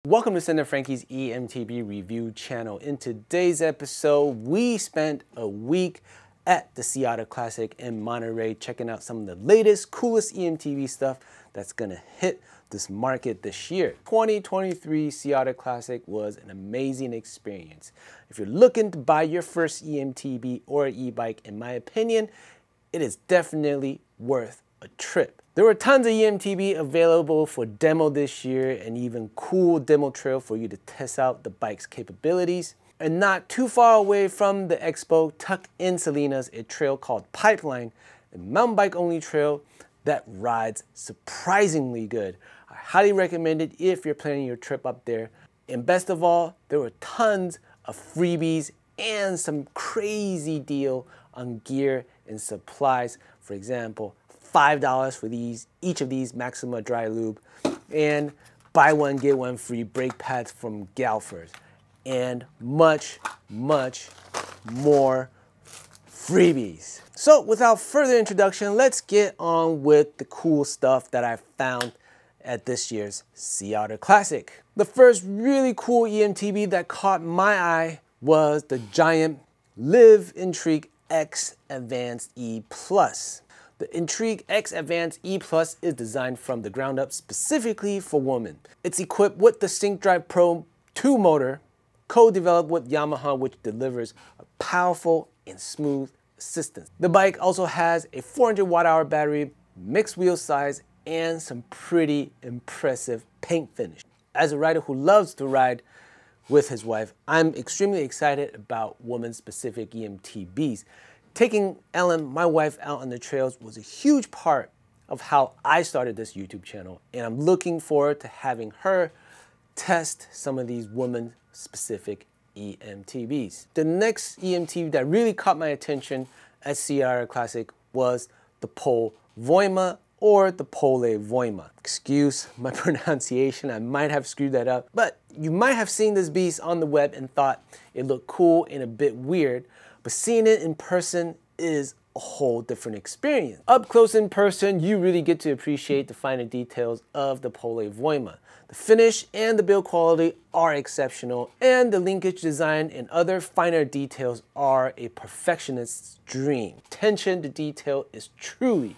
Welcome to Senator Frankie's EMTB review channel. In today's episode, we spent a week at the Sea Otter Classic in Monterey checking out some of the latest, coolest EMTB stuff that's gonna hit this market this year. 2023 Sea Otter Classic was an amazing experience. If you're looking to buy your first EMTB or e-bike, in my opinion, it is definitely worth a trip. There were tons of EMTB available for demo this year and even cool demo trail for you to test out the bike's capabilities. And not too far away from the expo, tucked in Salinas, a trail called Pipeline, a mountain bike only trail that rides surprisingly good. I highly recommend it if you're planning your trip up there. And best of all, there were tons of freebies and some crazy deal on gear and supplies. For example, $5 for each of these Maxima dry lube, and buy one get one free brake pads from Galfers, and much more freebies. So without further introduction, let's get on with the cool stuff that I found at this year's Sea Otter Classic. The first really cool EMTB that caught my eye was the giant Live Intrigue X Advanced E+. The Intrigue X Advanced E+ is designed from the ground up specifically for women. It's equipped with the Sync Drive Pro 2 motor, co-developed with Yamaha, which delivers a powerful and smooth assistance. The bike also has a 400 watt-hour battery, mixed wheel size, and some pretty impressive paint finish. As a rider who loves to ride with his wife, I'm extremely excited about woman-specific EMTBs. Taking Ellen, my wife, out on the trails was a huge part of how I started this YouTube channel, and I'm looking forward to having her test some of these woman-specific EMTBs. The next EMTB that really caught my attention at Sea Otter Classic was the Pole Voima, or the Pole Voima. Excuse my pronunciation, I might have screwed that up, but you might have seen this beast on the web and thought it looked cool and a bit weird, but seeing it in person is a whole different experience. Up close in person, you really get to appreciate the finer details of the Pole Voima. The finish and the build quality are exceptional, and the linkage design and other finer details are a perfectionist's dream. Attention to detail is truly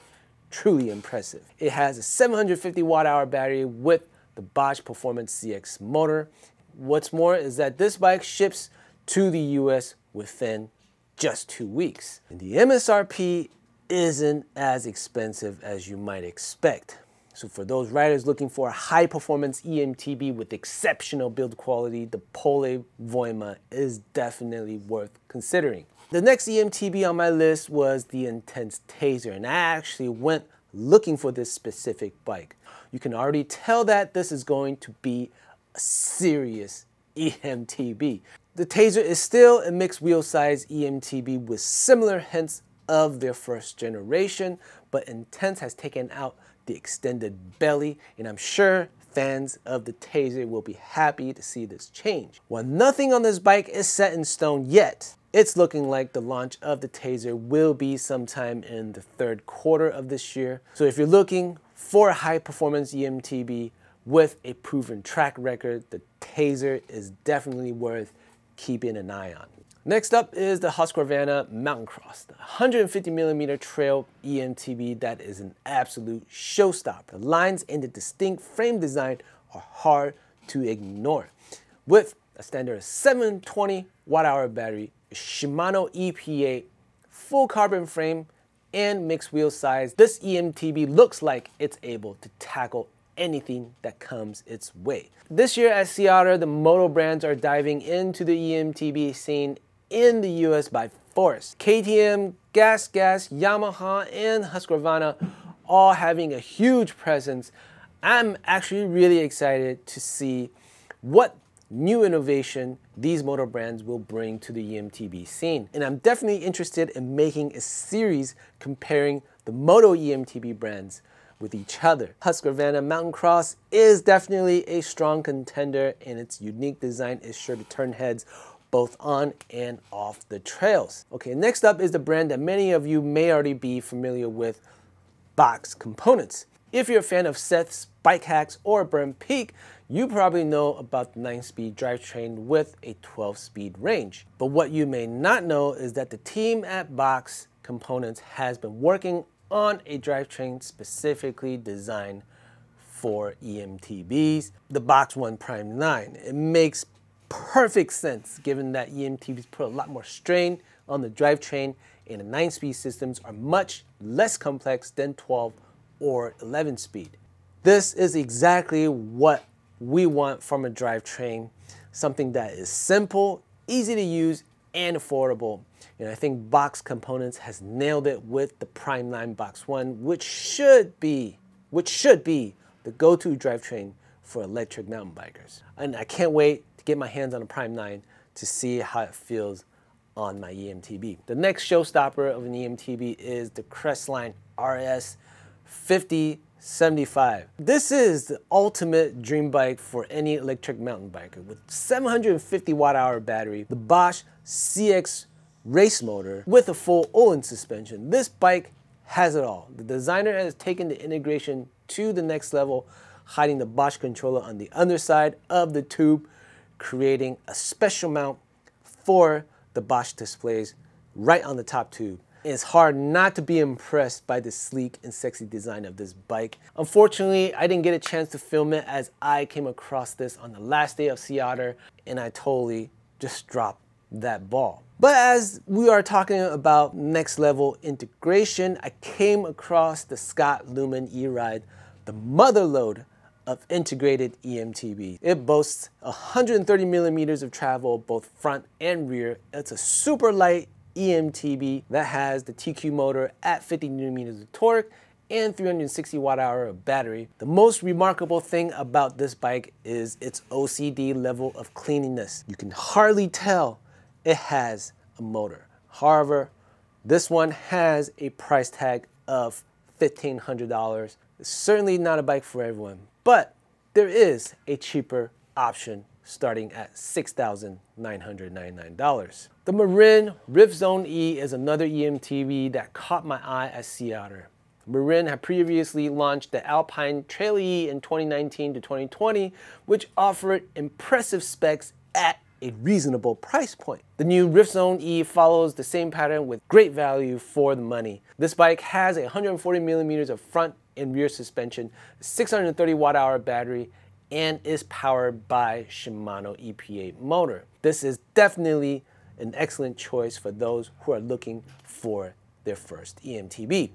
impressive. It has a 750 watt-hour battery with the Bosch Performance CX motor. What's more is that this bike ships to the US within just 2 weeks. And the MSRP isn't as expensive as you might expect. So for those riders looking for a high-performance EMTB with exceptional build quality, the Pole Voima is definitely worth considering. The next EMTB on my list was the Intense Taser, and I actually went looking for this specific bike. You can already tell that this is going to be a serious EMTB. The Taser is still a mixed wheel size EMTB with similar hints of their first generation, but Intense has taken out the extended belly, and I'm sure fans of the Taser will be happy to see this change. While nothing on this bike is set in stone yet, it's looking like the launch of the Taser will be sometime in the third quarter of this year. So if you're looking for a high-performance EMTB with a proven track record, the Taser is definitely worth keeping an eye on. Next up is the Husqvarna Mountain Cross, the 150mm trail EMTB that is an absolute showstopper. The lines and the distinct frame design are hard to ignore. With a standard 720 watt-hour battery, a Shimano EPA, full carbon frame, and mixed wheel size, this EMTB looks like it's able to tackle anything that comes its way. This year at Sea Otter, the moto brands are diving into the EMTB scene in the US by force. KTM, Gas, Yamaha, and Husqvarna all having a huge presence. I'm actually really excited to see what new innovation these motor brands will bring to the EMTB scene. And I'm definitely interested in making a series comparing the moto EMTB brands with each other. Husqvarna Mountain Cross is definitely a strong contender, and its unique design is sure to turn heads both on and off the trails. Okay, next up is the brand that many of you may already be familiar with, Box Components. If you're a fan of Seth's Bike Hacks or Burn Peak, you probably know about the 9-speed drivetrain with a 12-speed range. But what you may not know is that the team at Box Components has been working on a drivetrain specifically designed for EMTBs, the Box 1 Prime 9. It makes perfect sense given that EMTBs put a lot more strain on the drivetrain, and the 9-speed systems are much less complex than 12 or 11-speed. This is exactly what we want from a drivetrain, something that is simple, easy to use, and affordable. And I think Box Components has nailed it with the Prime 9 Box 1, which should be the go-to drivetrain for electric mountain bikers. And I can't wait to get my hands on a Prime 9 to see how it feels on my EMTB. The next showstopper of an EMTB is the CrestLine RS 5075. This is the ultimate dream bike for any electric mountain biker. With 750 watt-hour battery, the Bosch CX race motor with a full Öhlins suspension. This bike has it all. The designer has taken the integration to the next level, hiding the Bosch controller on the underside of the tube, creating a special mount for the Bosch displays right on the top tube. It's hard not to be impressed by the sleek and sexy design of this bike. Unfortunately, I didn't get a chance to film it as I came across this on the last day of Sea Otter, and I totally just dropped that ball. But as we are talking about next level integration, I came across the Scott Lumen E-Ride, the motherlode of integrated EMTB. It boasts 130 millimeters of travel, both front and rear. It's a super light EMTB that has the TQ motor at 50 newton meters of torque and 360 watt-hour of battery. The most remarkable thing about this bike is its OCD level of cleanliness. You can hardly tell it has a motor. However, this one has a price tag of $1,500. It's certainly not a bike for everyone, but there is a cheaper option starting at $6,999. The Marin Rift Zone E is another EMTB that caught my eye at Sea Otter. Marin had previously launched the Alpine Trail E in 2019 to 2020, which offered impressive specs at a reasonable price point. The new Rift Zone E follows the same pattern with great value for the money. This bike has a 140 millimeters of front and rear suspension, a 630 watt-hour battery, and is powered by Shimano EP8 motor. This is definitely an excellent choice for those who are looking for their first EMTB.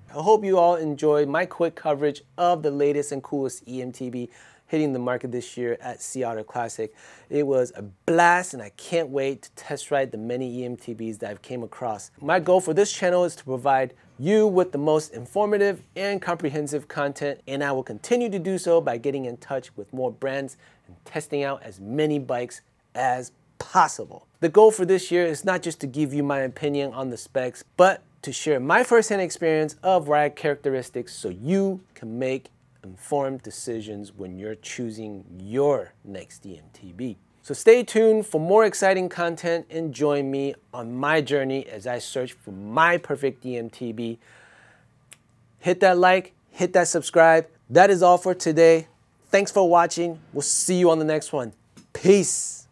I hope you all enjoyed my quick coverage of the latest and coolest EMTB hitting the market this year at Sea Otter Classic. It was a blast, and I can't wait to test ride the many EMTBs that I've came across. My goal for this channel is to provide you with the most informative and comprehensive content, and I will continue to do so by getting in touch with more brands and testing out as many bikes as possible. The goal for this year is not just to give you my opinion on the specs, but to share my firsthand experience of ride characteristics so you can make informed decisions when you're choosing your next EMTB. So stay tuned for more exciting content and join me on my journey as I search for my perfect EMTB. Hit that like, hit that subscribe. That is all for today. Thanks for watching. We'll see you on the next one. Peace.